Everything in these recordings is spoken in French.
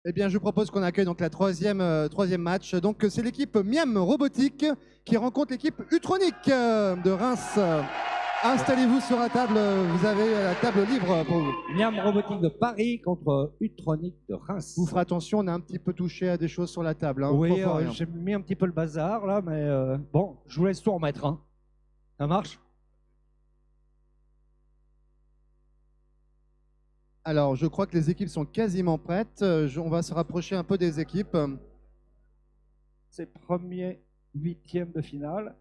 Eh bien, je propose qu'on accueille donc la troisième match. Donc, c'est l'équipe Miam Robotique qui rencontre l'équipe Utronic de Reims. Installez-vous sur la table, vous avez la table libre pour vous. Miam Robotique de Paris contre Utronic de Reims. Vous ferez attention, on a un petit peu touché à des choses sur la table. Hein, oui, trop fort, j'ai mis un petit peu le bazar là, mais bon, je vous laisse tout remettre. Hein. Ça marche? Alors, je crois que les équipes sont quasiment prêtes. On va se rapprocher un peu des équipes. C'est premier huitième de finale.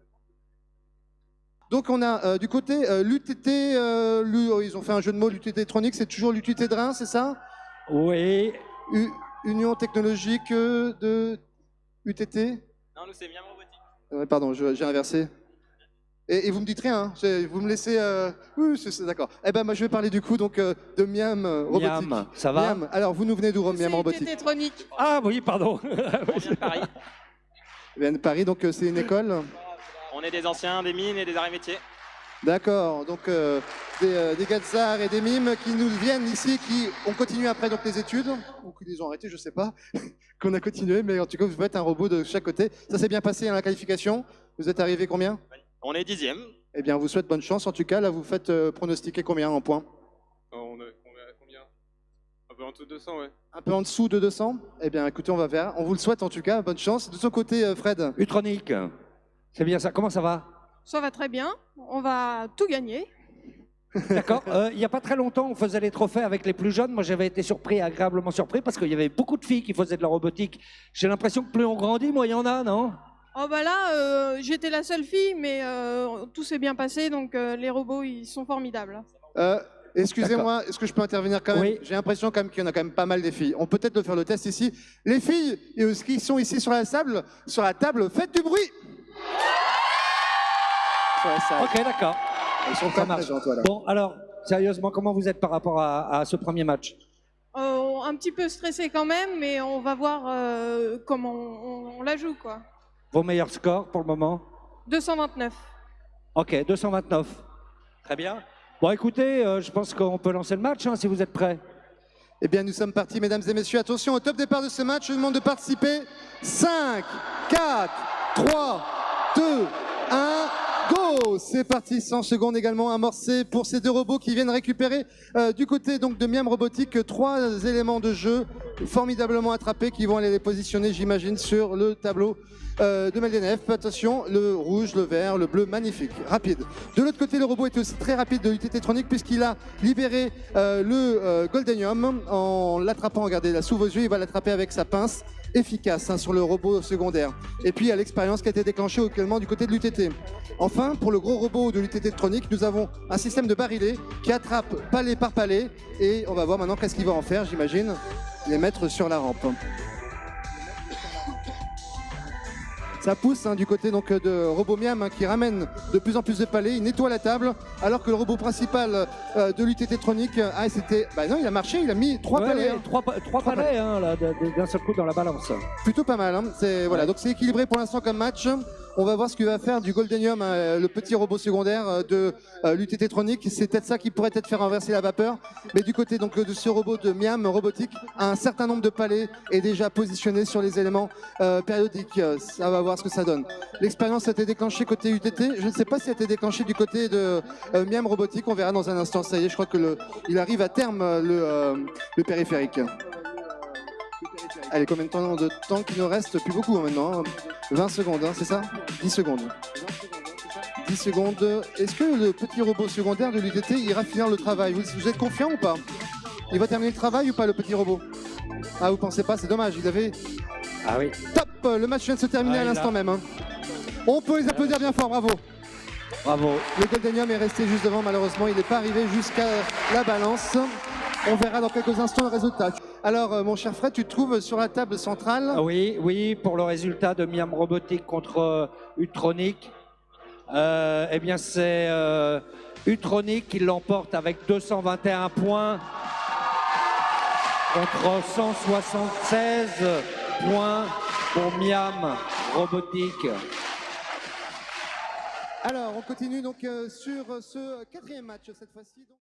Donc on a du côté l'UTT, ils ont fait un jeu de mots, l'UTT Tronic, c'est toujours l'UTT de Reims, c'est ça? Oui. Union technologique de UTT? Non, nous c'est Miam Robotique. Pardon, j'ai inversé. Et vous me dites rien, hein, vous me laissez... Oui, c'est d'accord. Eh ben moi je vais parler du coup donc, de Miam Robotique. Miam, ça va? Miam. Alors vous nous venez d'où, Miam Robotique? UTT Tronic. Ah oui, pardon. On vient de Paris. Ils viennent de Paris, donc c'est une école? On est des anciens, des mines et des arts et métiers. D'accord, donc des gars de arts et des mimes qui nous viennent ici, qui ont continué après donc les études, ou qui les ont arrêtés, je sais pas, qu'on a continué, mais en tout cas vous faites un robot de chaque côté. Ça s'est bien passé dans la qualification. Vous êtes arrivé combien? On est 10e. Eh bien, on vous souhaite bonne chance. En tout cas, là, vous faites pronostiquer combien en points? On est à combien? Un peu en dessous de 200, ouais. Un peu en dessous de 200? Eh bien, écoutez, on va faire. On vous le souhaite en tout cas. Bonne chance. De son côté, Fred? Utronic, c'est bien ça. Comment ça va? Ça va très bien. On va tout gagner. D'accord. Il n'y a pas très longtemps, on faisait les trophées avec les plus jeunes. Moi, j'avais été surpris, agréablement surpris, parce qu'il y avait beaucoup de filles qui faisaient de la robotique. J'ai l'impression que plus on grandit, moins il y en a, non? Oh bah là, j'étais la seule fille, mais tout s'est bien passé, donc les robots, ils sont formidables. Excusez-moi, est-ce que je peux intervenir quand même? Oui. J'ai l'impression quand même qu'il y en a quand même pas mal des filles. On peut peut-être faire le test ici. Les filles qui sont ici sur la table, faites du bruit. Sur la salle. Ok, d'accord. Ils sont Ça pas marche. présentes, voilà. Bon, alors, sérieusement, comment vous êtes par rapport à ce premier match? Un petit peu stressé quand même, mais on va voir comment on la joue, quoi. Vos meilleurs scores pour le moment? 229. Ok, 229. Très bien. Bon, écoutez, je pense qu'on peut lancer le match, hein, si vous êtes prêts. Eh bien, nous sommes partis, mesdames et messieurs. Attention, au top départ de ce match, je vous demande de participer. 5, 4, 3, 2, 1, go! C'est parti, 100 secondes également amorcées pour ces deux robots qui viennent récupérer du côté donc, de Miam Robotique 3 éléments de jeu formidablement attrapés qui vont aller les positionner, j'imagine, sur le tableau de Meldenef. Attention, le rouge, le vert, le bleu, magnifique, rapide. De l'autre côté, le robot était aussi très rapide de l'UTT Tronic puisqu'il a libéré le Goldenium en l'attrapant. Regardez là sous vos yeux, il va l'attraper avec sa pince efficace hein, sur le robot secondaire. Et puis, il y a l'expérience qui a été déclenchée également du côté de l'UTT. Enfin, pour le gros robot de l'UTT Tronic, nous avons un système de barillet qui attrape palais par palais et on va voir maintenant qu'est-ce qu'il va en faire, j'imagine, les mettre sur la rampe. Ça pousse hein, du côté donc, de Robomiam hein, qui ramène de plus en plus de palais, il nettoie la table, alors que le robot principal de l'UTT Tronic, c'était... Bah non, il a marché, il a mis 3 palais. Hein. 3 palais hein, d'un seul coup dans la balance. Plutôt pas mal, hein. Voilà, donc c'est équilibré pour l'instant comme match. On va voir ce qu'il va faire du Goldenium, le petit robot secondaire de l'UTT Tronic. C'est peut-être ça qui pourrait peut-être faire renverser la vapeur. Mais du côté donc, de ce robot de Miam Robotique, un certain nombre de palais est déjà positionné sur les éléments périodiques. Ça va voir ce que ça donne. L'expérience a été déclenchée côté UTT. Je ne sais pas si elle a été déclenchée du côté de Miam Robotique. On verra dans un instant. Ça y est, je crois que il arrive à terme le périphérique. Allez, combien de temps qu'il nous reste? Plus beaucoup hein, maintenant. 20 secondes, hein, c'est ça? 10 secondes. 10 secondes. Est-ce que le petit robot secondaire de l'UTT ira finir le travail? Vous êtes confiant ou pas? Il va terminer le travail ou pas, le petit robot? Ah, vous pensez pas? C'est dommage. Il avait... Ah oui. Top! Le match vient de se terminer à l'instant même. Hein. On peut les applaudir bien fort, bravo. Bravo. Le Goldenium est resté juste devant, malheureusement. Il n'est pas arrivé jusqu'à la balance. On verra dans quelques instants le résultat. Alors, mon cher Fred, tu te trouves sur la table centrale? Oui, oui, pour le résultat de Miam Robotique contre Utronic. Eh bien, c'est Utronic qui l'emporte avec 221 points contre 176 points pour Miam Robotique. Alors, on continue donc sur ce 4e match cette fois-ci.